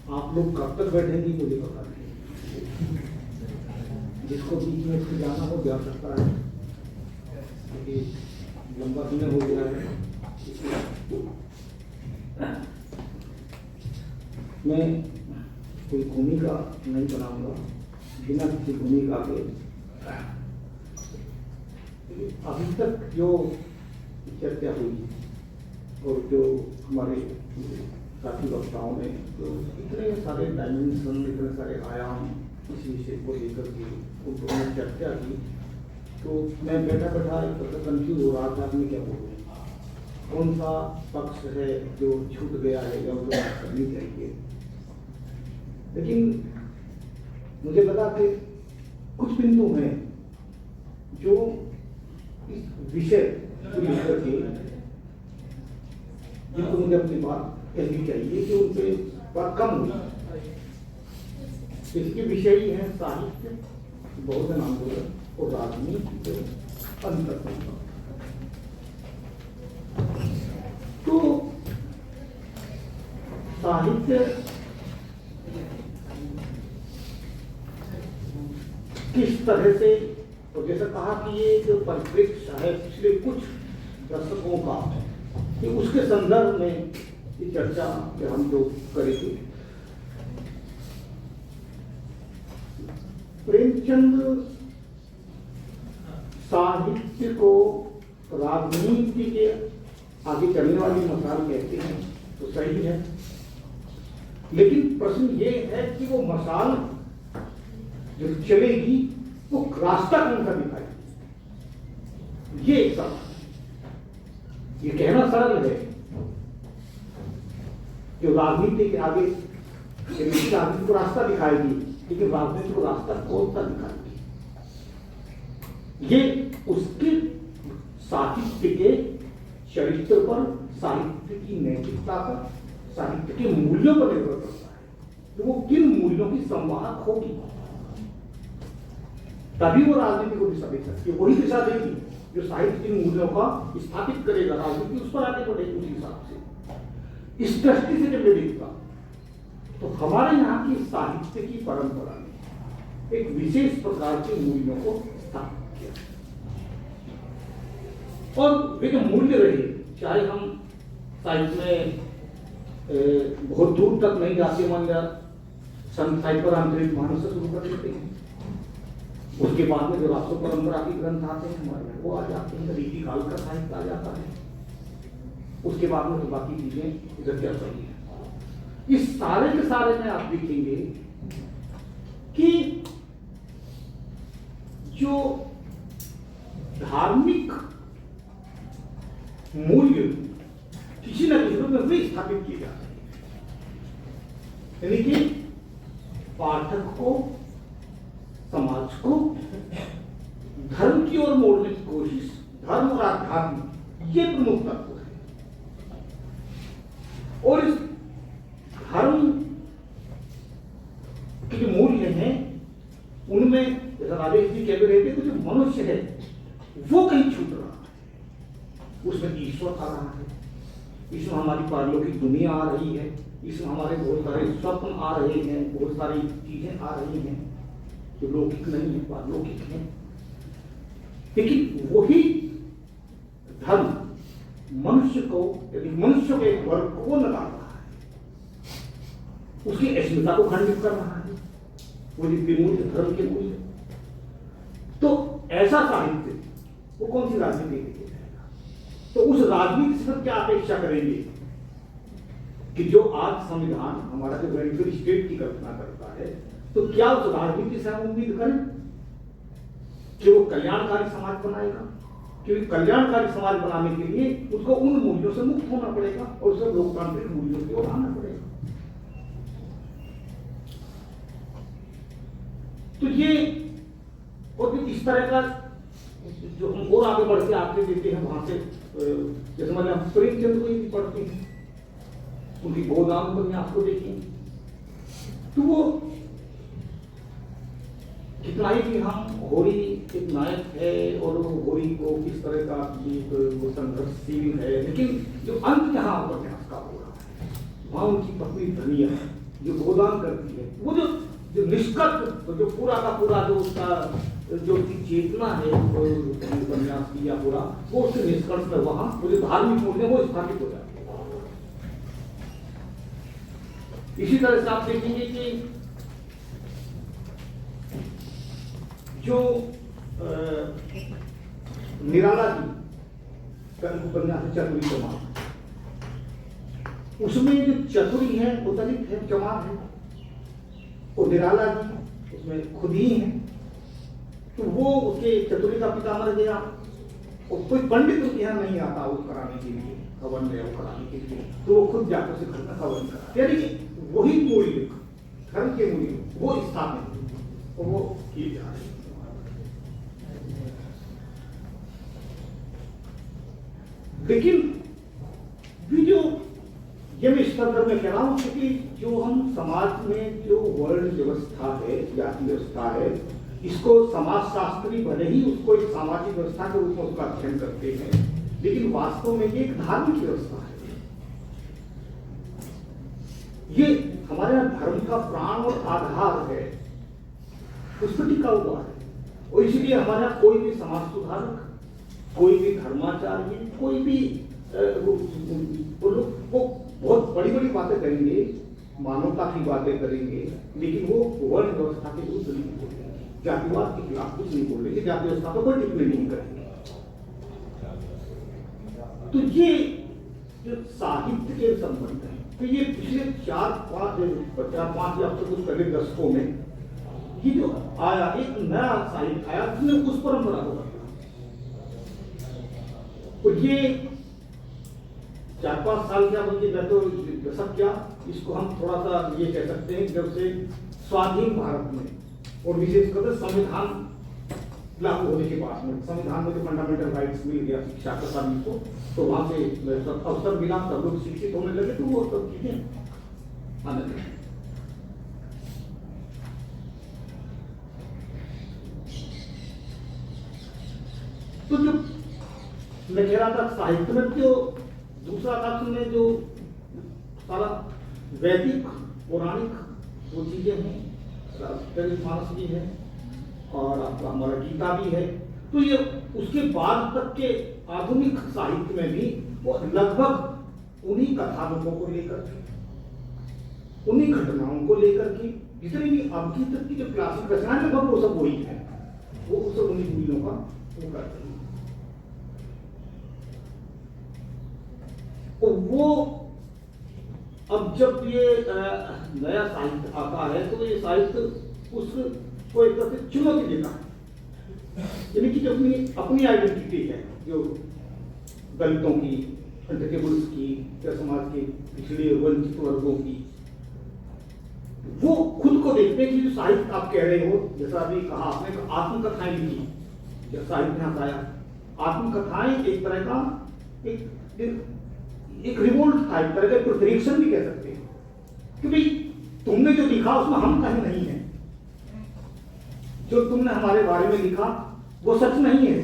आप लोग कब तक बैठेंगी मुझे पता नहीं। जिसको बीच में से जाना हो जा सकता है, क्योंकि लंबा समय हो गया है। मैं कोई भूमिका नहीं बनाऊंगा, बिना किसी भूमिका के। अभी तक जो चर्चा हुई और जो हमारे साथी वक्ताओं ने जो इतने सारे डायमेंशन, इतने सारे आयाम इस विषय को लेकर के उन्होंने चर्चा की, तो मैं बैठा बैठा एक कंफ्यूज हो रहा था कि क्या बोलूं, कौन सा पक्ष है जो छूट गया है या जो बात करनी चाहिए। लेकिन मुझे लगा कि कुछ बिंदु हैं जो इस विषय को लेकर के जिनको मुझे अपनी बात कहनी चाहिए कि उनसे बात कम हुई। इसके विषय ही है साहित्य, बहुजन आंदोलन और राजनीति के अंतर। तो साहित्य किस तरह से, तो जैसा कहा कि ये जो परिप्रेक्ष्य है पिछले कुछ दशकों का, कि उसके संदर्भ में ये चर्चा हम जो करेंगे। प्रेमचंद साहित्य को राजनीति के आगे चलने वाली मसाल कहते हैं तो सही है, लेकिन प्रश्न ये है कि वो मसाल जो चलेगी वो रास्ता कौन सा दिखाएगी, ये एक सवाल। ये कहना सरल है जो राजनीति के आगे राजनीति को रास्ता दिखाएगी, लेकिन राजनीति को रास्ता कौन सा दिखाएगी, ये उसके साहित्य के चरित्र पर, साहित्य की नैतिकता पर, साहित्य के मूल्यों पर निर्भर करता है। तो वो किन मूल्यों की संवाहक होगी, तभी वो राजनीति को दिशा दे सकती है। वही दिशा देगी जो साहित्य के मूल्यों का स्थापित करेगा, राजनीति उस पर आगे बढ़ेगी उस हिसाब से। इस दृष्टि से जब मैं देखता तो हमारे यहाँ की साहित्य की परंपरा ने एक विशेष प्रकार के मूल्यों को स्थापित किया, और वे जो मूल्य रहे, चाहे हम साहित्य में बहुत दूर तक नहीं जाते, मान लिया संत साहित्य मानस से शुरू कर देते हैं, उसके बाद में जो राष्ट्र परंपरा के ग्रंथ आते हैं हमारे वो आ जाते हैं, रीति काल का साहित्य आ जाता है, उसके बाद में तो बाकी चीजें इधर चल रही है। इस सारे के सारे में आप देखेंगे कि जो धार्मिक मूल्य किसी न किसी रूप में वे स्थापित किए जाते हैं, यानी कि पाठक को, समाज को धर्म की ओर मोड़ने की कोशिश, धर्म और आध्यात्म ये प्रमुख तत्व है। और इस धर्म के जो मूल्य हैं उनमें जैसा राजेश जी कह रहे थे कि जो मनुष्य है वो कहीं छूट रहा है, उसमें ईश्वर आ रहा है, इसमें हमारी पारलौकिक दुनिया आ रही है, इसमें हमारे बहुत सारे स्वप्न आ रहे हैं, बहुत सारी चीजें आ रही हैं जो लौकिक नहीं है, पारलौकिक है। लेकिन वही धर्म मनुष्य को, यदि मनुष्य के वर्ग को लगा रहा है, उसकी अस्मिता को खंडित कर रहा है, वो मूल्य धर्म के मूल्य। तो ऐसा साहित्य वो कौन सी राजनीति लेके जाएगा? तो उस राजनीति से क्या अपेक्षा करेंगे कि जो आज संविधान हमारा जो वेलफेयर स्टेट की कल्पना करता है, तो क्या उस राजनीति से हम उम्मीद करें कि वो कल्याणकारी समाज बनाएगा? क्योंकि कल्याणकारी समाज बनाने के लिए उसको उन मूल्यों से मुक्त होना पड़ेगा और उसे लोकतांत्रिक मूल्यों की ओर आना पड़ेगा। तो ये और इस तरह का जो हम और आगे बढ़ के आगे देते हैं वहां से, जैसे मैंने हम प्रेमचंद को ही पढ़ते हैं, उनकी गोदाम पर आपको देखें तो वो कितना ही कि हम होरी एक नायक है और वो होरी को किस तरह का वो संघर्षशील है, लेकिन जो अंत जहां उपन्यास का हो रहा है वहां उनकी पत्नी धनिया जो गोदान करती है, वो जो निष्कर्ष, जो पूरा का पूरा जो उसका जो उसकी चेतना है उपन्यास की या पूरा, वो उसके निष्कर्ष में वहां वो जो धार्मिक मूल्य वो स्थापित हो जाते हैं। इसी तरह से आप देखेंगे कि जो निराला जी का उपन्यास चतुरी चमार, उसमें जो चतुरी है वो दलित है, चमार है, और निराला जी उसमें खुद ही है। तो वो उसके चतुरी का पिता मर गया और कोई पंडित उसके यहाँ नहीं आता वो कराने के लिए, हवन में वो कराने के लिए, तो वो खुद जाकर उसे घर में हवन करा, यानी कि वही मूल्य, धर्म के मूल्य वो स्थापित और वो किए जा रहे हैं। लेकिन भी जो ये मैं इस संदर्भ में कह रहा हूं क्योंकि जो हम समाज में जो वर्ण व्यवस्था है, जाति व्यवस्था है, इसको समाजशास्त्री भले ही उसको एक सामाजिक व्यवस्था के रूप में उसका अध्ययन करते हैं, लेकिन वास्तव में ये एक धार्मिक व्यवस्था है। ये हमारे यहाँ धर्म का प्राण और आधार है, उस पर टिका हुआ है। और इसलिए हमारे यहाँ कोई भी समाज सुधारक, कोई भी धर्माचार्य, कोई भी वो बहुत बड़ी बड़ी बातें करेंगे, मानवता की बातें करेंगे, लेकिन वो वर्ण व्यवस्था के विरुद्ध नहीं बोलेंगे, जातिवाद के खिलाफ कुछ नहीं बोलेंगे, जाति व्यवस्था पर कोई टिप्पणी नहीं करेंगे। तो ये जो साहित्य के संबंध है, तो ये पिछले 4-5 या कुछ पहले दशकों में ये जो आया एक नया साहित्य आया, जिसने उस परंपरा को बदला। और ये 4-5 साल क्या बल्कि मैं तो दशक क्या, इसको हम थोड़ा सा ये कह सकते हैं, जब से स्वाधीन भारत में और विशेषकर संविधान लागू होने के बाद में, संविधान में जो फंडामेंटल राइट्स मिल गया शिक्षा के सभी को, तो वहां से अवसर मिला, सब लोग शिक्षित होने लगे, तो वो सब चीजें आने लगी। तो जो मैं कह रहा था साहित्य में जो दूसरा पक्ष में जो सारा वैदिक पौराणिक वो चीजें हैं, मानस भी है और आपका हमारा गीता भी है, तो ये उसके बाद तक के आधुनिक साहित्य में भी वो लगभग उन्हीं कथानकों को लेकर के, उन्हीं घटनाओं को लेकर के, जितनी भी अभी तक की जो क्लासिक रचनाएं लगभग वो सब वही है, वो सब उन्हीं मूल्यों का वो करते हैं। तो वो अब जब ये नया साहित्य आता है, तो ये साहित्य उसको एक तरह से चुनौती देता है, यानी कि जो अपनी आइडेंटिटी है, जो दलितों की, अनटचेबल्स की, या समाज के पिछड़े वंचित वर्गों की, वो खुद को देखते हैं कि जो साहित्य आप कह रहे हो, जैसा अभी कहा आपने, तो आत्मकथाएं लिखी, जब साहित्य यहाँ आया, आत्मकथाएं एक तरह का एक रिवोल्ट था, एक तरह का प्रोटेक्शन भी कह सकते हैं, कि भाई तुमने जो लिखा उसमें हम कहीं नहीं है, जो तुमने हमारे बारे में लिखा वो सच नहीं है,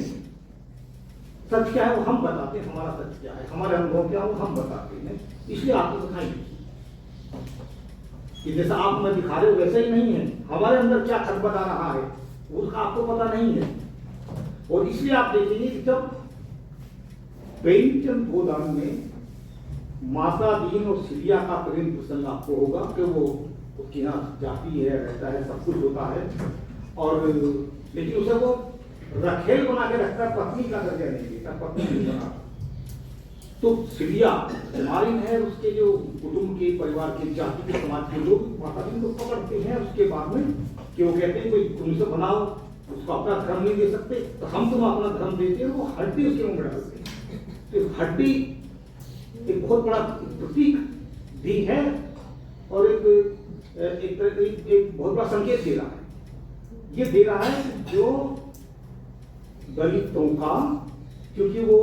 सच क्या है वो हम बताते हैं, हमारा सच क्या है, हमारे अनुभव क्या है वो हम बताते हैं, इसलिए आत्मकथाएं लिखी। कि जैसा आप में दिखा रहे हो वैसा ही नहीं है, हमारे अंदर क्या खटपटा रहा है उसका आपको पता नहीं है। और इसलिए आप देखेंगे कि जब प्रेमचंद गोदान में माता दीन और सिरिया का प्रेम प्रसंग आपको होगा कि वो उसके यहाँ जाती है, रहता है, सब कुछ होता है, और लेकिन उसे वो रखेल बना के रखता है, पत्नी का दर्जा नहीं देता, पत्नी नहीं बना। तो सिरिया मारिन है, उसके जो कुटुंब के, परिवार के, जाति के, समाज के लोग माता दीन को पकड़ते हैं उसके बाद में, कि वो कहते हैं कोई तुमसे बनाओ, उसको अपना धर्म नहीं दे सकते, तो हम तुम अपना धर्म देते हैं, वो हड्डी उसके मुंह में डालते हैं। तो हड्डी एक बहुत बड़ा प्रतीक भी है और एक बहुत बड़ा संकेत दे रहा है। ये दे रहा है जो दलितों का, क्योंकि वो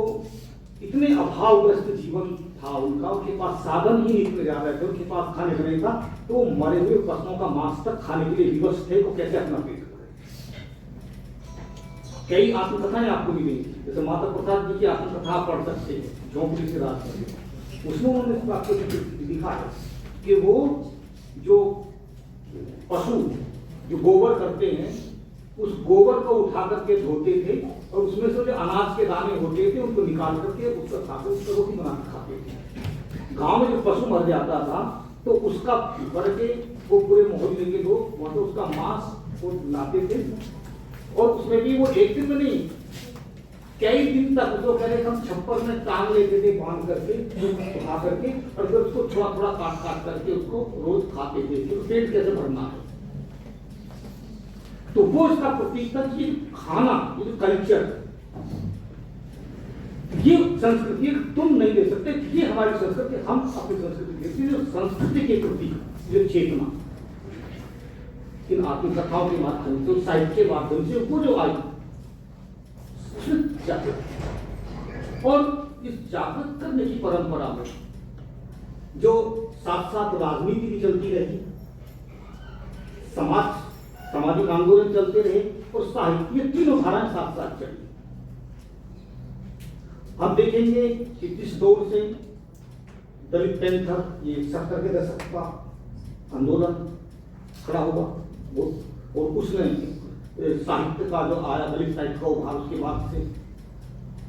इतने अभावग्रस्त जीवन था उनका, उनके पास साधन ही इतने ज्यादा थे, उनके पास खाने का नहीं था, तो मरे हुए पशुओं का मांस तक खाने के लिए विवश थे, वो कैसे अपना पेट भरे। कई आत्मकथाएं आपको मिलेंगी, जैसे माता प्रसाद जी की आत्मकथा पढ़ सकते हैं, झोंपड़ी से रात में, उसमें उन्होंने इस बात को लिखा है कि वो जो पशु जो गोबर करते हैं उस गोबर को उठा करके धोते थे और उसमें से जो अनाज के दाने होते थे उनको निकाल करके उसका खाकर उसका रोटी बना के खाते थे। गांव में जो पशु मर जाता था तो उसका भर के वो पूरे मोहल्ले के लोग वहां तो उसका मांस वो लाते थे और उसमें भी वो एक दिन में नहीं कई दिन तक उसको कह रहे हम छप्पर में टांग लेते थे बांध करके उठा करके और फिर उसको थोड़ा थोड़ा काट करके उसको रोज खाते थे तो पेट कैसे भरना है। तो वो इसका प्रतीक था कि खाना ये जो कल्चर ये संस्कृति तुम नहीं दे सकते, ये हमारी संस्कृति, हम अपनी संस्कृति देखते जो संस्कृति के प्रति जो चेतना इन आत्मकथाओं के माध्यम से साहित्य के माध्यम से वो जो आई जागृत और इस जागृत करने की परंपरा में जो साथ साथ राजनीति भी चलती रही, सामाजिक आंदोलन चलते रहे और साहित्य, ये तीनों धाराएं साथ साथ चली। हम देखेंगे कि जिस दौर से दलित पैंथर ये 70 के दशक का आंदोलन खड़ा हुआ वो और उसने साहित्य का जो आया दलित साहित्य का उभार उसके बाद से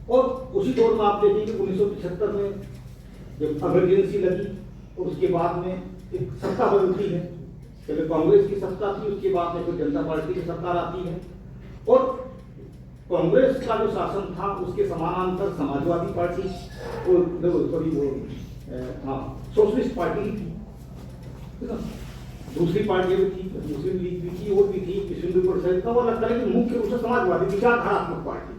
और उसी दौर में आप देखेंगे 1975 में जब इमरजेंसी लगी और उसके बाद में एक सत्ता बदलती है, पहले कांग्रेस की सत्ता थी उसके बाद में फिर जनता पार्टी की सरकार आती है और कांग्रेस का जो शासन था उसके समानांतर समाजवादी पार्टी सोशलिस्ट पार्टी थी, दूसरी पार्टी भी थी, मुस्लिम लीग भी थी और भी थी, हिंदू परिषद का वो लगता है कि मुख्य रूप से समाजवादी विचारधारात्मक पार्टी।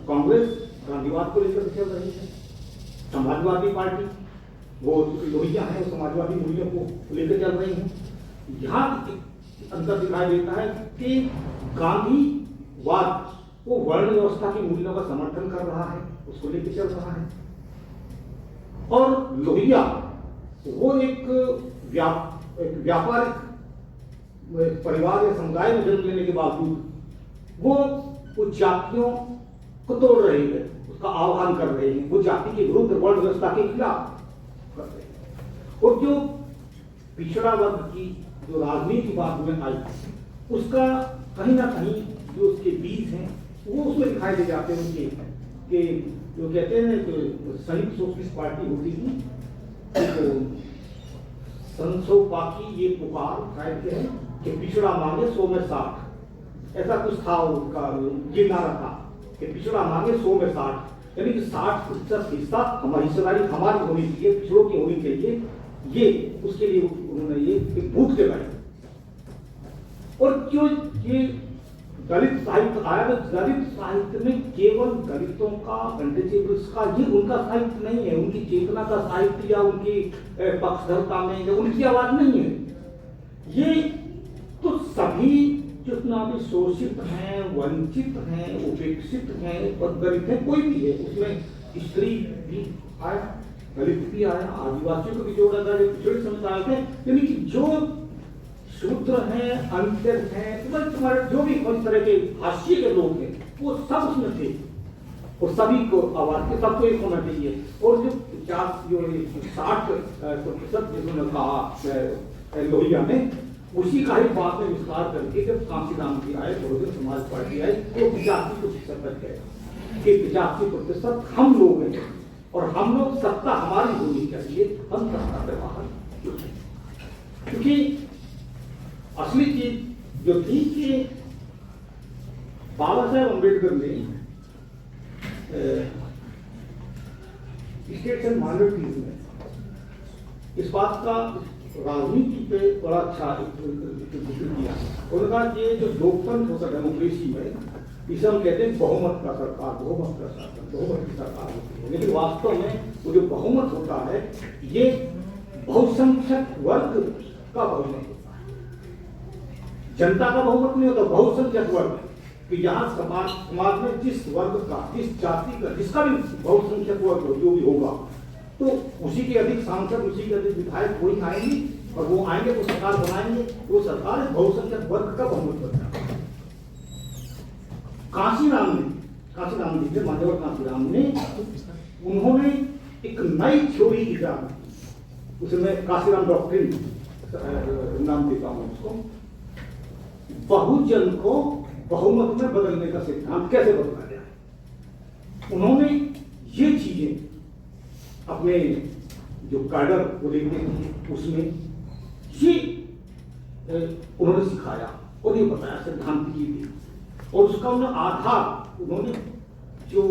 कांग्रेस गांधीवाद को लेकर चल रही है, समाजवादी पार्टी वो लोहिया है वो समाजवादी मूल्यों को लेकर चल रही है। यहाँ अंतर दिखाई देता है कि गांधीवाद वो वर्ण व्यवस्था की मूल्यों का समर्थन कर रहा है, उसको लेकर चल रहा है और लोहिया वो एक व्यापारिक परिवार या समुदाय में जन्म लेने के बावजूद वो कुछ जातियों को तोड़ रही है, उसका आह्वान कर रहे हैं, वो जाति के विरुद्ध वर्ण व्यवस्था के खिलाफ कर रहे हैं और जो पिछड़ा वर्ग की जो राजनीति बाद में आई उसका कहीं ना कहीं जो उसके बीज हैं वो उसमें दिखाई दे जाते हैं उनके कि जो कहते हैं कि संयुक्त सोशलिस्ट पार्टी होती थी तो संसो पाकी ये पुकार कहते हैं कि पिछड़ा मांगे 100 में 60, ऐसा कुछ था उनका ये नारा था कि पिछड़ा मांगे 100 में 60, यानी कि 60% हिस्सा हमारी हिस्सेदारी हमारी होनी चाहिए, पिछड़ों की होनी चाहिए, ये उसके लिए उन्होंने ये भूख जगाई। और क्यों ये दलित साहित्य आया तो दलित साहित्य में केवल दलितों का अनटचेबल्स का ये उनका साहित्य नहीं है, उनकी चेतना का साहित्य या उनकी पक्षधरता में या उनकी आवाज नहीं है, ये तो सभी जितना भी शोषित हैं, वंचित हैं, उपेक्षित हैं और दलित हैं, कोई भी है उसमें स्त्री भी आया, दलित भी आया, आदिवासियों को भी जोड़ा गया, पिछड़े समुदाय थे, यानी कि जो शूद्र हैं, अंतर हैं, तुम्हारे जो भी इस तरह के हाशिए के लोग हैं वो सब उसमें थे और सभी को आवाज के सबको एक होना चाहिए। और जो 60% जिन्होंने कहा लोहिया में उसी का ही बाद में विस्तार करके जब कांशीराम जी आए, बहुजन समाज पार्टी आई तो 85% तक गया कि 85% हम लोग हैं और हम लोग सत्ता हमारी होनी चाहिए, हम सत्ता पे बाहर, क्योंकि असली चीज जो थी कि बाबा साहेब अम्बेडकर ने स्टेट्स एंड माइनॉरिटीज में इस बात का राजनीति पे बड़ा अच्छा जिक्र किया। उन्होंने कहा कि ये जो लोकतंत्र होता है डेमोक्रेसी में इसे हम कहते हैं बहुमत का सरकार, बहुमत का शासन, बहुमत की सरकार होती है, लेकिन वास्तव में वो जो बहुमत होता है ये बहुसंख्यक वर्ग का बहुमत होता है, जनता का बहुमत नहीं होता, बहुसंख्यक वर्ग कि यहाँ समाज में जिस वर्ग का, जिस जाति का, जिसका भी बहुसंख्यक वर्ग जो भी होगा तो उसी के अधिक सांसद, उसी के अधिक विधायक वही आएंगे और वो आएंगे तो सरकार बनाएंगे, वो सरकार बहुसंख्यक वर्ग का बहुमत बनता है। कांशीराम जी माधव कांशीराम ने उन्होंने एक नई थ्योरी इजाद की, उसमें कांशीराम डॉक्ट्रिन नाम देता हूं उसको, बहुजन को बहुमत में बदलने का सिद्धांत कैसे बदला जाए। उन्होंने ये चीजें अपने जो कैडर को लेते थे उसमें ये उन्होंने सिखाया और ये बताया सिद्धांत की थी, और उसका उन्होंने आधार उन्होंने जो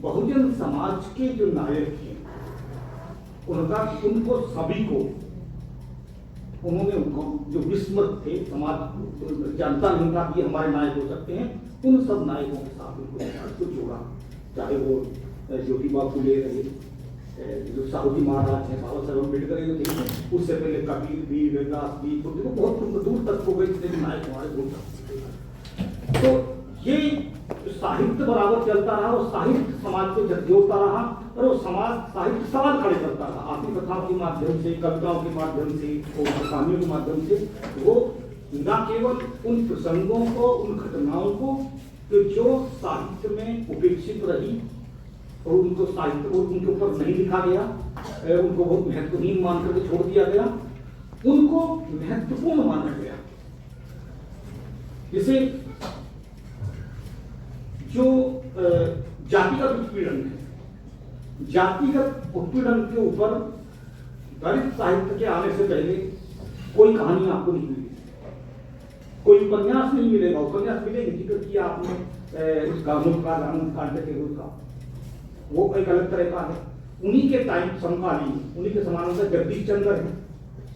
बहुजन समाज के जो नायक थे उनको सभी को उन्होंने उनको जो विस्मृत थे, समाज जानता नहीं था कि हमारे नायक हो सकते हैं, उन सब नायकों के साथ उनको जोड़ा। चाहे वो ज्योतिबा फुले रहे, जो साहू जी महाराज हैं, बाबा साहेब अम्बेडकर जो थे, उससे पहले कबीर भी, वेदास भी, तो बहुत दूर तक हो गए जितने नायक हमारे बोल सकते। तो ये साहित्य बराबर चलता रहा और साहित्य समाज को झकझोरता रहा, और वो समाज साहित्य सवाल खड़े करता रहा आत्म कथाओं के माध्यम से, कविताओं के माध्यम से और कहानियों के माध्यम से। वो न केवल उन प्रसंगों को, उन घटनाओं को जो साहित्य में उपेक्षित रही और उनको साहित्य को उनके ऊपर नहीं लिखा गया, उनको बहुत महत्वहीन मान करके छोड़ दिया गया, उनको महत्वपूर्ण माना गया। जैसे जो जातिगत उत्पीड़न है, जातिगत उत्पीड़न के ऊपर दलित साहित्य के आने से पहले कोई कहानी आपको नहीं मिलेगी, कोई उपन्यास नहीं मिलेगा। उपन्यास मिलेगी जिक्र किया आपने उसका कांड के रूप का, वो एक अलग तरह का है। उन्हीं के टाइम समकालीन, उन्हीं के समानांतर जगदीश चंद्र है,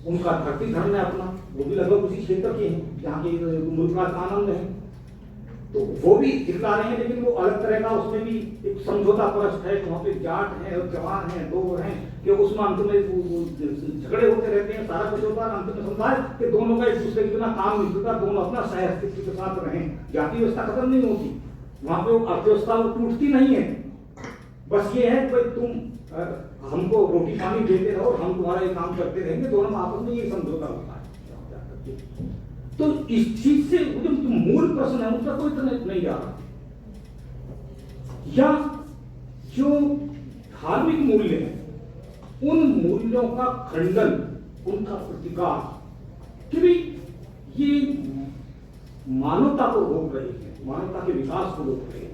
उनका धरती धर्म है अपना, वो भी लगभग उसी क्षेत्र के हैं जहाँ के मुल्कात आनंद है, तो वो भी दिखला रहे हैं, लेकिन वो अलग तरह का, उसमें भी एक समझौता परस्त है, वहाँ पे जाट है और जवान है, दो हैं कि उसमें अंत में झगड़े होते रहते हैं, सारा कुछ होता है, अंत में समझा है कि दोनों का एक दूसरे के बिना काम नहीं चलता, दोनों अपना सह अस्तित्व के साथ रहें, जाति व्यवस्था खत्म नहीं होती, वहाँ पे अर्थव्यवस्था वो टूटती नहीं है। बस ये है कि तुम हमको रोटी पानी देते रहो और हम तुम्हारा ये काम करते रहेंगे, दोनों आपस में ये समझौता होता है। तो इस चीज से जो मूल प्रश्न है उसका कोई तरह नहीं जा रहा, या जो धार्मिक मूल्य है उन मूल्यों का खंडन, उनका प्रतिकार, कि भी ये मानवता को रोक रही है, मानवता के विकास को रोक रही है।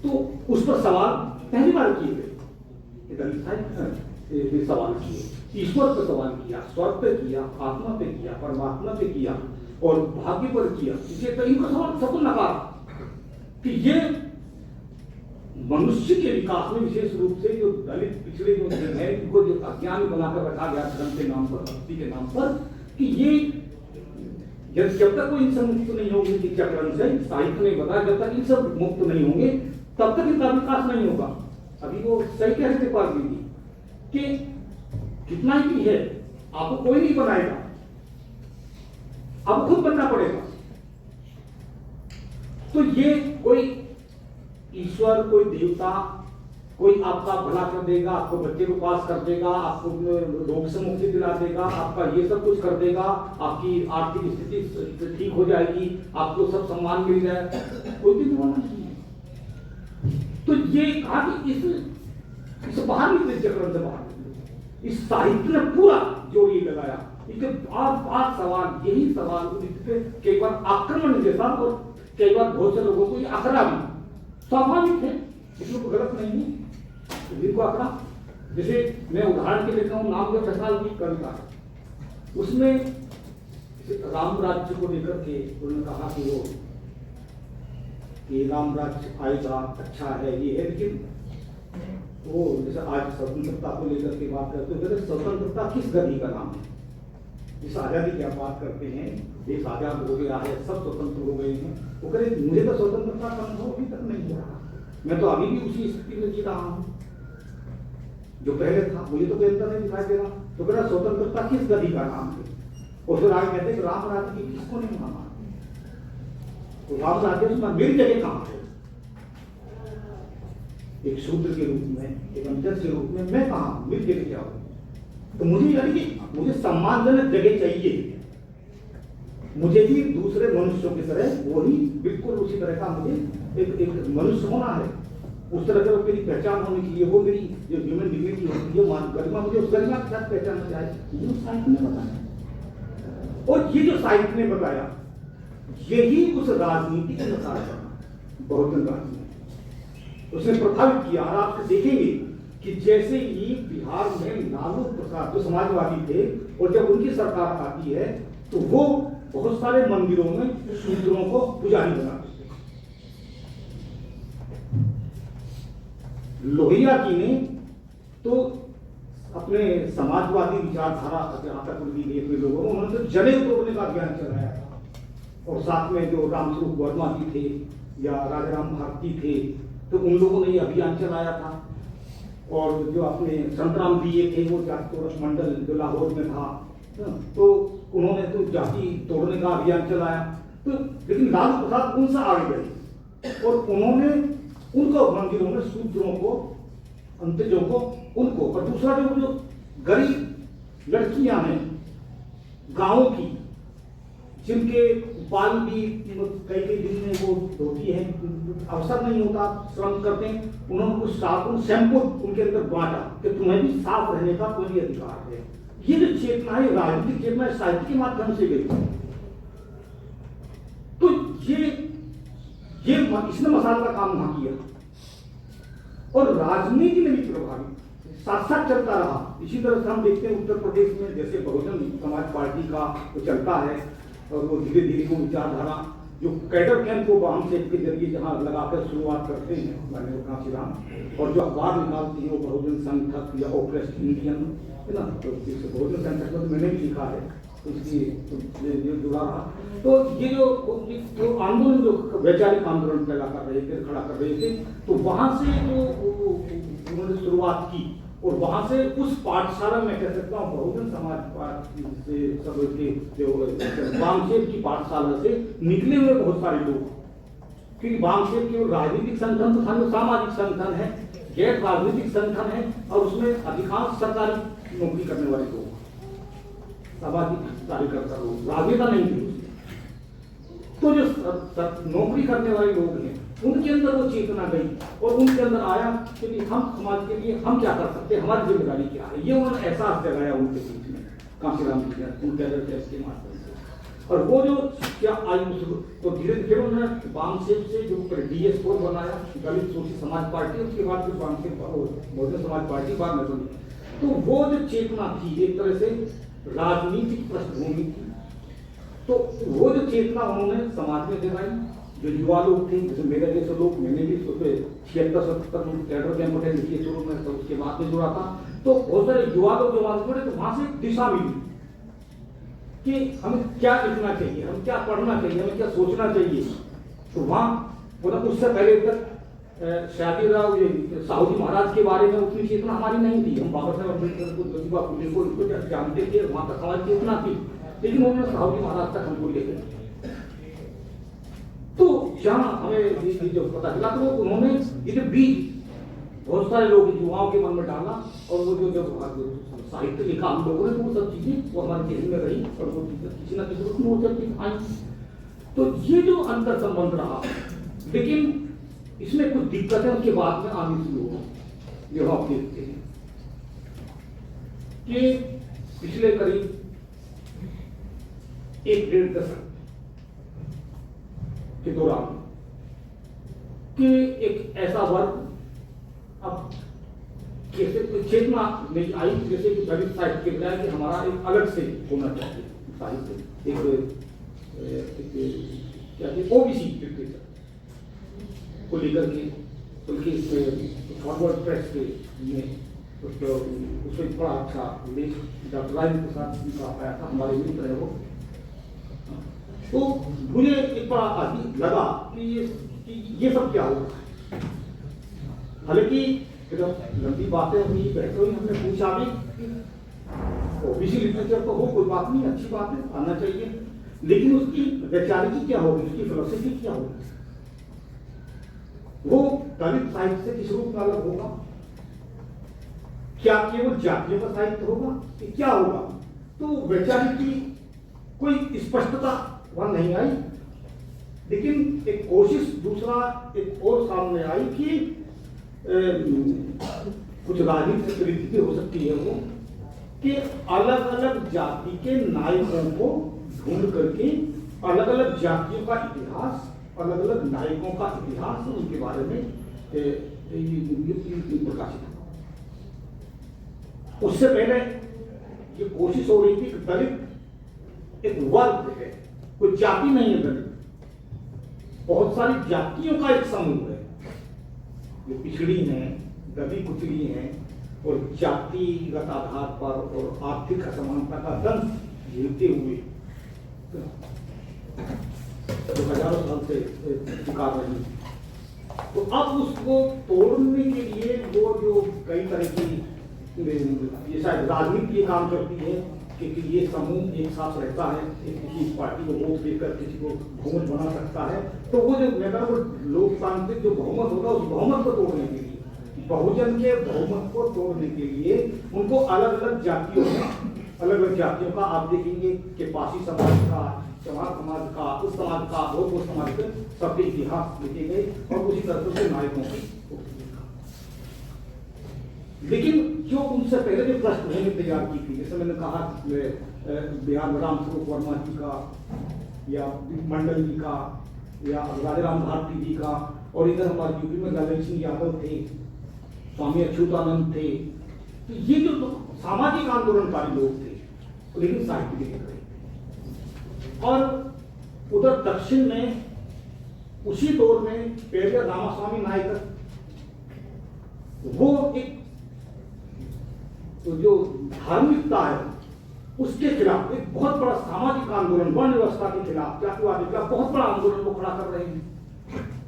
तो उस पर सवाल पहली बार किए गए, दलित साहित्य सवाल किए, ईश्वर पर सवाल किया, स्वर्ग पे किया, आत्मा पे किया, परमात्मा पे किया और भाग्य पर किया। इसे तो इनका सवाल सबको नकार कि ये मनुष्य के विकास में विशेष रूप से जो दलित पिछड़े जो है इनको जो अज्ञान बनाकर रखा गया धर्म के नाम पर, भक्ति के नाम पर, कि ये जब तक वो इनसे मुक्त नहीं होंगे चक्रण से, साहित्य ने बताया जब तक इनसे मुक्त नहीं होंगे तब तक इनका विकास नहीं होगा। अभी वो सही कह रहे थे पाल जी कि कितना ही है, आपको कोई नहीं बनाएगा, आपको खुद बनना पड़ेगा। तो ये कोई ईश्वर, कोई देवता, कोई आपका भला कर देगा, आपको बच्चे को पास कर देगा, आपको रोग से मुक्ति दिला देगा, आपका ये सब कुछ कर देगा, आपकी आर्थिक स्थिति ठीक हो जाएगी, आपको सब सम्मान मिल जाए, कोई भी दीवाना नहीं है। तो ये कहा कि इस बाहर निकले, चक्र से बाहर निकले। इस साहित्य ने पूरा जोर ये लगाया, इसके बाद सवाल, यही सवाल कई बार आक्रमण जैसा और कई बार बहुत से लोगों को ये आकरा भी स्वाभाविक है, इसमें कोई गलत नहीं है जिनको आकरा। जैसे मैं उदाहरण के लेता हूँ नामदेव प्रसाद की कविता, उसमें राम राज्य को लेकर के उन्होंने कहा कि वो कि राम राज्य आएगा, अच्छा है, ये है, लेकिन वो जैसे आज स्वतंत्रता को लेकर के बात करते हैं, स्वतंत्रता किस गति का नाम है? इस आजादी की आप बात करते हैं, देश आजाद हो गया है, सब स्वतंत्र हो गए हैं, वो कह रहे मुझे तो स्वतंत्रता का अनुभव अभी तक नहीं हो रहा, मैं तो अभी भी उसी स्थिति में जी रहा हूँ जो पहले था, मुझे तो कोई अंतर नहीं दिखाई दे रहा। तो कह रहा स्वतंत्रता किस गति का नाम है? और फिर आगे कहते हैं राम राज्य की किसको नहीं माना, तो राम राज्य में मेरी जगह कहाँ है? एक शूद्र के रूप में, एक अंतर के रूप में मैं कहाँ हूं, मेरी जगह क्या हो? तो मुझे यानी कि मुझे सम्मानजनक जगह चाहिए, मुझे भी दूसरे मनुष्यों की तरह वही बिल्कुल उसी तरह का मुझे एक मनुष्य होना है, उस तरह का मेरी पहचान होनी चाहिए, वो मेरी जो ह्यूमन डिग्निटी होती है, मान गरिमा, मुझे उस गरिमा के साथ पहचानना चाहिए। ये साहित्य ने बताया, और ये जो साहित्य ने बताया, यही उस राजनीति के अनुसार बहुजन राजनीति उसने प्रभावित किया। और आप देखेंगे कि जैसे ही बिहार में लालू प्रसाद जो समाजवादी थे, और जब उनकी सरकार आती है तो वो बहुत सारे मंदिरों में शूद्रों को पुजारी बनाते थे। लोहिया जी ने तो अपने समाजवादी विचारधारा जहां तक उनकी थी अपने लोगों में, उन्होंने तो जनेऊ तोड़ने का अभियान चलाया था। और साथ में जो रामस्वरूप वर्मा जी थे या राजाराम भारती थे, तो उन लोगों ने ये अभियान चलाया था। और जो अपने संतराम दिए थे, वो जाति तोड़क मंडल जो लाहौर में था, तो उन्होंने तो जाति तोड़ने का अभियान चलाया। तो लेकिन लालू प्रसाद उनसे आगे गए और उन्होंने उनको मंदिरों में शूद्रों को, अंतजों को, उनको, और दूसरा जो गरीब लड़कियां हैं गांवों की, जिनके बाल भी कई दिन में वो धोती है, अवसर नहीं होता, श्रम करते हैं, उन्होंने कुछ साबुन शैम्पू उनके अंदर बांटा कि तुम्हें भी साफ रहने का कोई अधिकार है। ये जो चेतना है, राजनीतिक चेतना साहित्य के माध्यम से गई। तो ये इसने मसाल का काम ना किया और राजनीति में भी प्रभावित साथ साथ चलता रहा। इसी तरह से हम देखते हैं उत्तर प्रदेश में जैसे बहुजन समाज पार्टी का वो चलता है, और वो धीरे धीरे वो विचारधारा जो कैडर कैंप को वाम सेट के जरिए जहाँ लगाकर शुरुआत करते हैं माननीय कांशीराम, और जो अखबार निकालती है वो बहुजन संगठक या ओप्रेस्ड इंडियन है ना, तो इस बहुजन संगठक में मैंने भी लिखा है, इसकी जुड़ा रहा। तो ये जो आंदोलन जो वैचारिक आंदोलन पैदा कर रहे थे, खड़ा कर रहे थे, तो वहां से जो उन्होंने शुरुआत की, और वहां से उस पाठशाला में कह सकता हूँ बहुजन समाज पार्टी से सब के जो वामशेप की पाठशाला से निकले हुए बहुत सारे लोग, क्योंकि वामशेप केवल राजनीतिक संगठन तो था, सामाजिक संगठन है, गैर राजनीतिक संगठन है, और उसमें अधिकांश सरकारी नौकरी करने वाले लोग, सामाजिक कार्यकर्ता लोग, राजनेता नहीं थे। तो जो नौकरी करने वाले लोग हैं उनके अंदर वो चेतना गई और उनके अंदर आया कि हम समाज के लिए हम क्या कर सकते हैं, हमारी जिम्मेदारी क्या है, ये उन्होंने एहसास जगाया उनके बीच में कांशीराम जी के माध्यम से। और वो जो क्या आई तो धीरे धीरे उन्होंने वामशेप से जो DS4 बनाया, दलित शोषित समाज पार्टी, उसके बाद फिर वामशेप बहुजन समाज पार्टी बाद में बनी। तो वो जो चेतना थी एक तरह से राजनीतिक पृष्ठभूमि थी, तो वो जो चेतना उन्होंने समाज में जगाई। जो युवा लोग थे, जैसे मेरे जैसे लोग, मैंने भी 76-77 कैडर कैंप लिखिए शुरू में, तो उसके बाद में जुड़ा था, तो बहुत सारे युवा लोग जो वहां जुड़े, तो वहां से दिशा मिली कि हमें क्या लिखना चाहिए, हम क्या पढ़ना चाहिए, हमें क्या सोचना चाहिए। तो वहां मतलब उससे पहले तक शादीराव साहू जी महाराज के बारे में उतनी चेतना हमारी नहीं थी। हम बाबा साहेब अम्बेडकर को, ज्योतिबा फुले को इनको जानते थे, वहां तक हमारी चेतना थी, लेकिन उन्होंने साहू जी महाराज तक हमको लेकर, तो जहां हमें ये जो पता चला, तो उन्होंने ये जो बीज बहुत सारे लोग युवाओं के मन में डाला, और वो जो साहित्य लिखा हम लोगों ने, तो वो सब चीजें वो हमारे जेल में रही, और वो किसी न किसी रूप में वो सब चीज आई। तो ये जो अंतर संबंध रहा, लेकिन इसमें कुछ दिक्कतें उसके बाद में आनी शुरू हो, जो आप देखते हैं कि पिछले करीब 1-1.5 दशक के दौरान कि एक ऐसा वर्ग अब कैसे चेतना नहीं आई, जैसे कि दलित साहित्य के बजाय कि हमारा एक अलग से होना चाहिए साहित्य, एक क्या OBC लिटरेचर को लेकर के, बल्कि फॉरवर्ड प्रेस के में उसमें बड़ा अच्छा लेख डॉक्टर राजेंद्र प्रसाद जी का आया था, हमारे मित्र है वो। तो मुझे एक बड़ा अजीब लगा कि ये सब क्या होगा। हालांकि लंबी बातें हुई, बैठे हुई, हमने पूछा भी OBC लिटरेचर तो हो, कोई बात नहीं, अच्छी बात है, आना चाहिए, लेकिन उसकी वैचारिकी क्या होगी, उसकी फिलोसफी क्या होगी, वो दलित साहित्य से किस रूप में अलग होगा, क्या केवल जातियों का साहित्य होगा कि क्या होगा। तो वैचारिकी कोई स्पष्टता वहां नहीं आई, लेकिन एक कोशिश दूसरा एक और सामने आई कि कुछ राजनीतिक रीति हो सकती है वो कि अलग अलग जाति के नायकों को ढूंढ करके अलग अलग जातियों का इतिहास, अलग अलग नायकों का इतिहास उनके बारे में प्रकाशित हुआ। उससे पहले ये कोशिश हो रही थी कि दलित एक वर्ग है, कोई जाति नहीं है। दलित बहुत सारी जातियों का एक समूह है जो पिछड़ी हैं, दबी कुचली हैं और जातिगत आधार पर और आर्थिक असमानता का दंश झेलते हुए जो हजारों साल से पुकार रही है। तो अब उसको तोड़ने के लिए वो जो कई तरह की ये शायद राजनीति ये काम करती है कि ये समूह एक साथ रहता है, किसी पार्टी को वोट देकर किसी को बहुमत बना सकता है। तो वो जो मैं वो लोकतांत्रिक जो बहुमत होगा उस बहुमत को तोड़ने के लिए, बहुजन के बहुमत को तोड़ने के लिए उनको अलग अलग जातियों में, अलग अलग जातियों का आप देखेंगे कि पासी समाज का, चमार समाज का, उस समाज का, वो समाज के सबके इतिहास लिखे गए और उसी तरह से नायकों की। लेकिन जो उनसे पहले जो पृष्ठभूमि तैयार की थी, जैसे मैंने कहा बिहार में राम स्वरूप वर्मा जी का या मंडल जी का या राजाराम भारती जी का, और इधर हमारे यूपी में ललन सिंह यादव थे, स्वामी अच्युतानंद थे। तो ये जो सामाजिक आंदोलनकारी लोग थे लेकिन साहित्य के लिए थे। और उधर दक्षिण में उसी दौर में पेरियर रामास्वामी नायकर, वो एक तो जो धार्मिकता है उसके खिलाफ एक बहुत बड़ा सामाजिक आंदोलन, वर्ण व्यवस्था के खिलाफ, जातिवाद के खिलाफ बहुत बड़ा आंदोलन को खड़ा कर रहे हैं।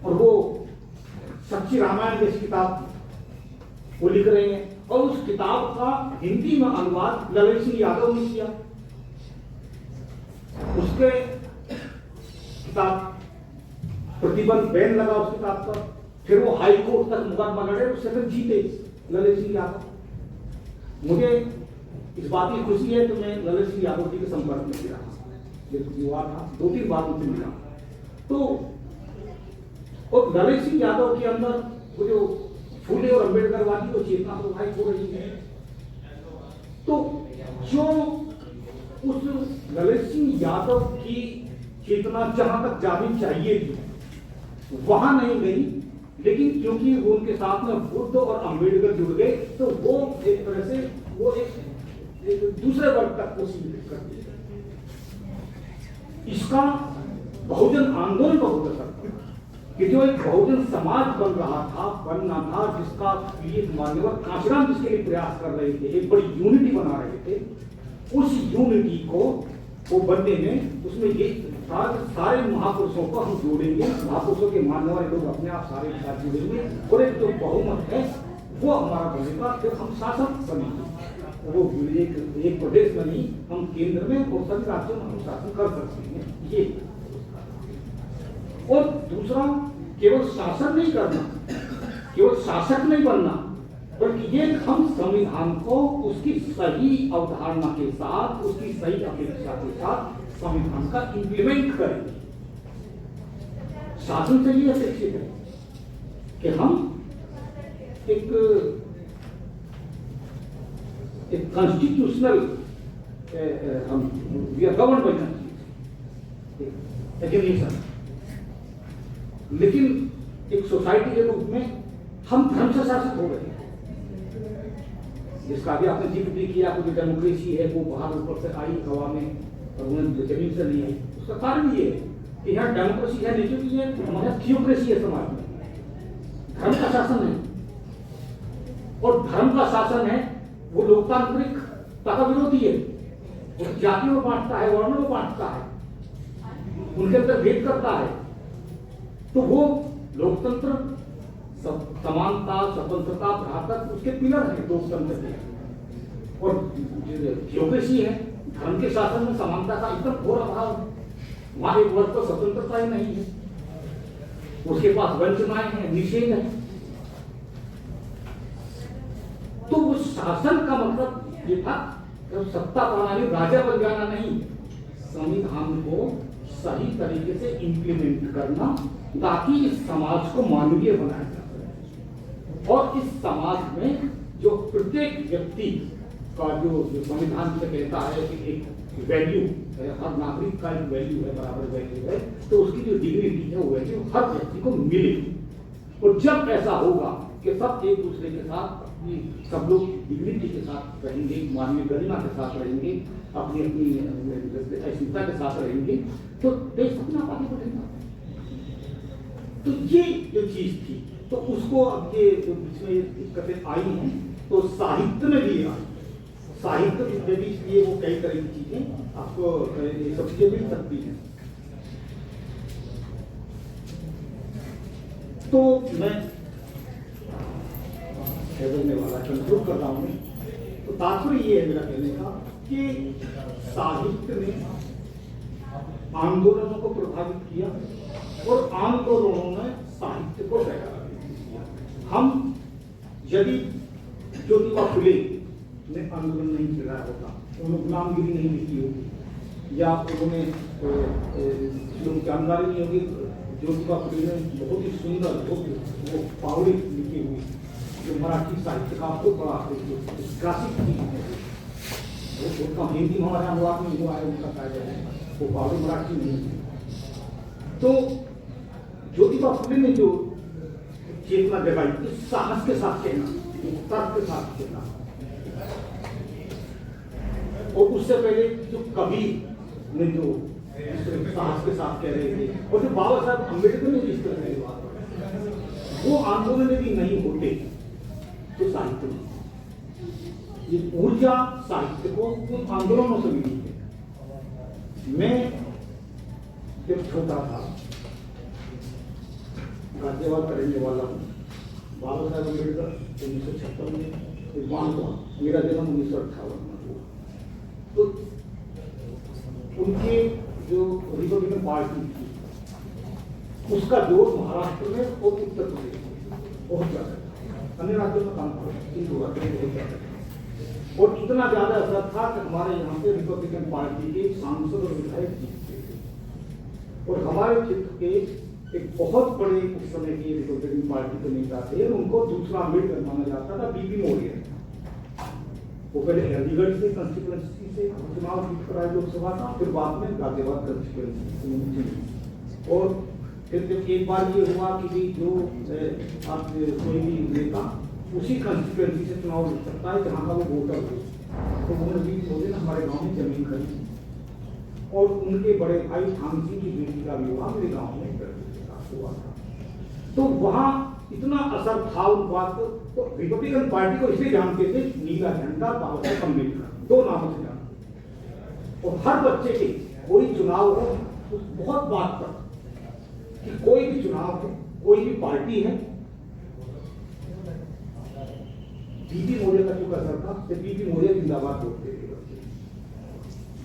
और वो सच्ची रामायण जैसी किताब वो लिख रहे हैं और उस किताब का हिंदी में अनुवाद ललन सिंह यादव ने किया। उसके किताब प्रतिबंध बैन लगा उस किताब पर, फिर वो हाई कोर्ट तक मुकदमा लड़े, उससे फिर जीते ललन सिंह यादव। मुझे इस बात की खुशी है कि मैं ललन सिंह यादव जी के संपर्क में मिला, युवा था, 2-3 बार मुझसे मिला। तो और ललन सिंह यादव के अंदर वो जो फूले और अम्बेडकरवादी को चेतना प्रवाहित हो रही है, तो जो उस ललन सिंह यादव की चेतना जहां तक जानी चाहिए थी वहां नहीं गई, लेकिन क्योंकि वो उनके साथ में बुद्ध और अम्बेडकर जुड़ गए तो वो एक तरह से वो एक दूसरे वर्ग तक को सीमित कर दिया। इसका बहुजन आंदोलन का होता था कि जो एक बहुजन समाज बनना था जिसका लिए मान्यवर कांशीराम जिसके लिए प्रयास कर रहे थे, एक बड़ी यूनिटी बना रहे थे, उस यूनिटी को वो बनने में उसमें ये सारे महापुरुषों को हम जोड़ेंगे, महापुरुषों के मानने वाले लोग अपने आप सारे के साथ जुड़ेंगे और एक जो बहुमत है वो हमारा बनेगा, फिर हम शासन बनेंगे। वो एक प्रदेश में नहीं, हम केंद्र में और सभी राज्यों में हम शासन कर सकते हैं। ये और दूसरा, केवल शासन नहीं करना, केवल शासक नहीं बनना, बल्कि ये हम संविधान को उसकी सही अवधारणा के साथ, उसकी सही अपेक्षा के साथ संविधान का इंप्लीमेंट करेंगे। शासन से ये अपेक्षित है कि हम एक कॉन्स्टिट्यूशनल हम we are govern by constitution, लेकिन एक सोसाइटी के रूप में हम धर्म से शासित हो गए, जिसका भी आपने जिक्र भी किया, जो डेमोक्रेसी है वो बाहर ऊपर से आई हवा में और उन्हें जमीन से नहीं आई। उसका कारण ये है कि यहाँ डेमोक्रेसी है नहीं, क्योंकि ये हमारा थियोक्रेसी है, समाज में धर्म का शासन है और धर्म का शासन है वो लोकतांत्रिक का विरोधी है, वो जातियों में बांटता है, वर्णों में बांटता है, उनके अंदर भेद करता है। तो वो लोकतंत्र समानता, स्वतंत्रता, भ्रातृत्व उसके पिलर है लोकतंत्र के। और थियोक्रेसी है, धर्म के शासन में समानता का एकदम घोर अभाव है, वहां एक वर्ग को स्वतंत्रता ही नहीं है, उसके पास वंचनाएं हैं, निषेध है। तो उस शासन का मतलब ये था कि सत्ता प्रणाली राजा बन जाना नहीं, संविधान को सही तरीके से इंप्लीमेंट करना ताकि इस समाज को मानवीय बनाया जा सके और इस समाज में जो प्रत्येक व्यक्ति का जो संविधान से कहता है कि एक वैल्यू है, हर नागरिक का एक वैल्यू है, बराबर वैल्यू है, तो उसकी जो डिग्निटी है वो वैल्यू हर व्यक्ति को मिलेगी। और जब ऐसा होगा कि सब एक दूसरे के साथ अपनी, सब लोग डिग्निटी के साथ रहेंगे, मानवीय गरिमा के साथ रहेंगे, अपनी अपनी अहिंसा के साथ रहेंगे, तो देश अपना आगे बढ़ेगा। तो ये जो चीज थी, तो उसको अब ये जो इसमें दिक्कतें आई हैं, तो साहित्य में भी आई। साहित्य में भी इसलिए वो कई तरह की चीजें आपको ये सब चीजें मिल सकती हैं। तो मैं कहने वाला कंक्लूड कर रहा हूं। तो तात्पर्य ये है मेरा कहने का कि साहित्य ने आंदोलनों को प्रभावित किया और आंदोलनों ने साहित्य को प्रभावित किया। हम यदि ज्योतिबा फुले ने आंदोलन नहीं चलाया होता, उन्होंने गुलामगिरी नहीं लिखी होगी, या उन्होंने जानकारी नहीं होगी, ज्योतिबा फुले ने बहुत ही सुंदर वो पावड़ी लिखी हुई जो मराठी साहित्य का आपको बड़ा क्लासिक चीज है, वो हिंदी में हमारे अनुवाद में हुआ है, उनका कार्य है, वो पावड़ी मराठी नहीं है। तो ज्योतिबा फुले ने जो चेतना जगाई, साहस के साथ कहना, तर्क के साथ कहना, और उससे पहले जो कबीर ने जो साहस के साथ कह रहे थे, और जो बाबा साहब अम्बेडकर ने जिस तरह की बात, वो आंदोलन भी नहीं होते तो साहित्य में ये ऊर्जा साहित्य को उन आंदोलनों से मिली है। मैं जब छोटा था, गाजियाबाद का रहने वाला हूँ, बाबा साहब अम्बेडकर 1956 में वहां हुआ, मेरा जन्म 1958 में हुआ। तो उनके जो रिपब्लिकन पार्टी थी, उसका जोर महाराष्ट्र में और उत्तर प्रदेश में बहुत ज्यादा था, अन्य राज्यों में काम था, और इतना ज्यादा असर था कि हमारे यहाँ पे रिपब्लिकन पार्टी के सांसद और विधायक जीतते थे। और हमारे क्षेत्र के एक बहुत बड़े उस समय के रिपब्लिकन पार्टी के नेता थे, उनको दूसरा अम्बेडकर माना जाता था, बीपी मौर्य। वो पहले अलीगढ़ से कंस्टिट्यूएंसी से चुनाव जीत कर आए लोकसभा का, फिर बाद में गाजियाबाद कंस्टिट्यूएंसी। और फिर जब एक बार ये हुआ कि जो आप कोई भी नेता उसी कंस्टिट्यूएंसी से चुनाव लड़ सकता है जहाँ का वो वोटर हो, तो उन्होंने बीपी मौर्य ने हमारे गाँव में जमीन खरीदी, और उनके बड़े भाई थान सिंह की बेटी का विवाह मेरे गाँव में हुआ था। तो वहाँ इतना असर था उन बात को, तो रिपब्लिकन पार्टी को इसलिए जानते थे, नीला झंडा, बाबा साहब अम्बेडकर, दो नामों से जानते। और हर बच्चे के कोई चुनाव हो, तो बहुत बात पर कि कोई भी चुनाव है, कोई भी पार्टी है, बीपी मौर्य का जो असर था, बीपी मौर्य जिंदाबाद बोलते थे बच्चे।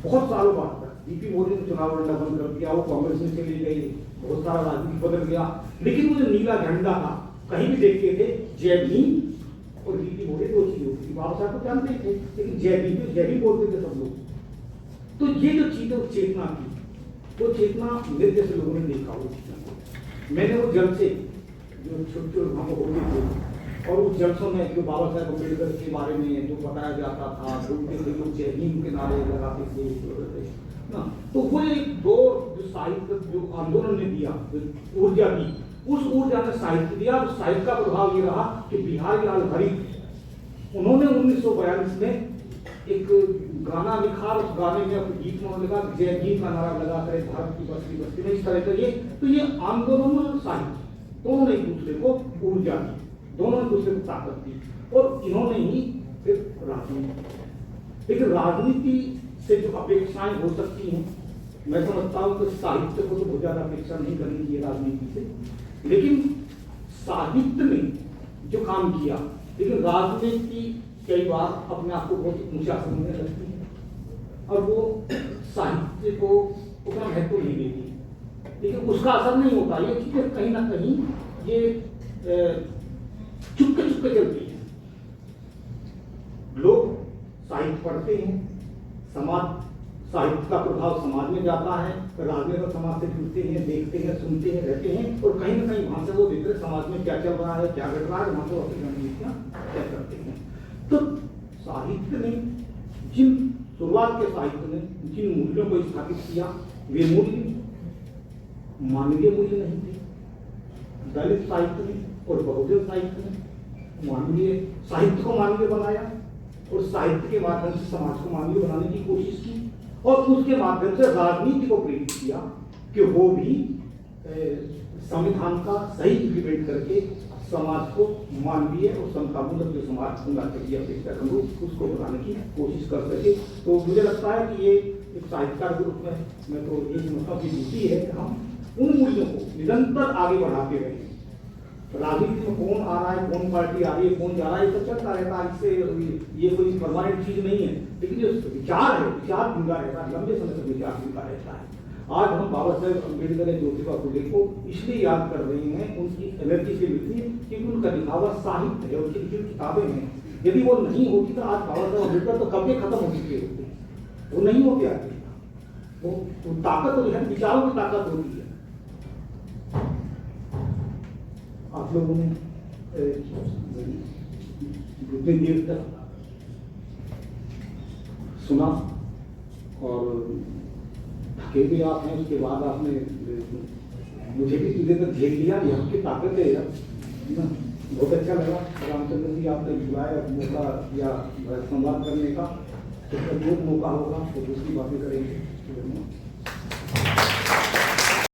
बहुत सालों बाद बीपी मौर्य ने चुनाव लड़ना बंद कर दिया, वो कांग्रेस में चली गई, बहुत सारा राजनीति बदल गया, लेकिन वो जो नीला झंडा था, कहीं भी देखते थे जय भीम और बीपी मौर्य दो चीज होती थी। बाबा साहब को जानते थे, लेकिन जय भीम बोलते थे सब लोग। तो ये जो चीज चेतना थी, वो चेतना मेरे जैसे लोगों ने देखा वो चीजों को। मैंने वो जल से जो छोटे छोटे वहां पर होते थे, और उस जलसों में जो बाबा साहब अम्बेडकर के बारे में जो बताया जाता था, लोग जय भीम के नारे लगाते थे ना, तो वो एक दो जो साहित्य जो आंदोलन ने दिया, जो ऊर्जा दी, उस ऊर्जा ने साहित्य दिया। और साहित्य का प्रभाव ये रहा कि बिहारी लाल हरित, उन्होंने 1942 में एक गाना लिखा, उस गाने में अपने गीत में लगा जय भीम का नारा लगा कर भारत की बस्ती बस्ती में, इस तरह का ये। तो ये आंदोलन और साहित्य दोनों ने एक दूसरे को ऊर्जा दी, दोनों ने दूसरे को ताकत दी, और इन्होंने ही फिर राजनीति। लेकिन राजनीति से जो अपेक्षाएं हो सकती हैं, मैं समझता हूं कि साहित्य को तो बहुत ज्यादा अपेक्षा नहीं करनी चाहिए राजनीति से, लेकिन साहित्य ने जो काम किया, लेकिन राजनीति कई बार अपने आप को बहुत ऊंचा समझने लगती है, और वो साहित्य को उतना महत्व नहीं देती, लेकिन उसका असर नहीं होता। ये चीजें कहीं ना कहीं ये चुपके चुपके चलती है। लोग साहित्य पढ़ते हैं, समाज साहित्य का प्रभाव समाज में जाता है, राजनीतिक समाज से जुड़ते हैं, देखते हैं, सुनते हैं, रहते हैं, और कहीं ना कहीं वहां से वो देखते हैं समाज में क्या चल रहा है, क्या घट रहा है, वहां से अपनी रणनीतियां तय करते हैं। तो साहित्य ने जिन शुरुआत के साहित्य ने जिन मूल्यों को स्थापित किया वे मूल्य मानवीय मूल्य नहीं थे। दलित साहित्य ने और बहुजन साहित्य ने मानवीय साहित्य को मानवीय बनाया और साहित्य के माध्यम से समाज को मानवीय बनाने की कोशिश की और उसके माध्यम से राजनीति को प्रेरित किया कि वो भी संविधान का सही इम्प्लीमेंट करके समाज को मानवीय और समतामूलक जो समाज नाट्य की अपेक्षा करूँ उसको बनाने की कोशिश कर सके। तो मुझे लगता है कि ये एक साहित्यकार के रूप में मैं तो ये समझता हूँ कि ड्यूटी है कि हम उन मूल्यों को निरंतर आगे बढ़ाते रहें। राजनीति में कौन आ रहा है, कौन पार्टी आ रही है, कौन जा रहा है, ये सब चलता रहता है। इससे ये कोई परमानेंट चीज नहीं है, लेकिन जो विचार है विचार जिंदा रहता है, लंबे समय तक विचार जिंदा रहता है। आज हम बाबा साहेब अम्बेडकर या ज्योतिबा फुले को इसलिए याद कर रहे हैं, उनकी एनर्जी से मिलती है क्योंकि उनका दिखावा साहित्य है, उनकी लिखी किताबें हैं। यदि वो नहीं होती तो आज बाबा साहेब अम्बेडकर तो कब के खत्म हो चुके होते, वो नहीं होते आते। वो ताकत जो है विचारों की ताकत होती है। आप लोगों ने जितनी देर तक सुना और थके भी आप हैं, उसके बाद आपने मुझे भी इतनी देर तक झेल लिया, ये आपकी ताकत है यार। बहुत अच्छा लगा रामचंद्र जी आपने बुलाया, मौका या संवाद करने का। तो जब वो मौका होगा तो दूसरी बातें करेंगे।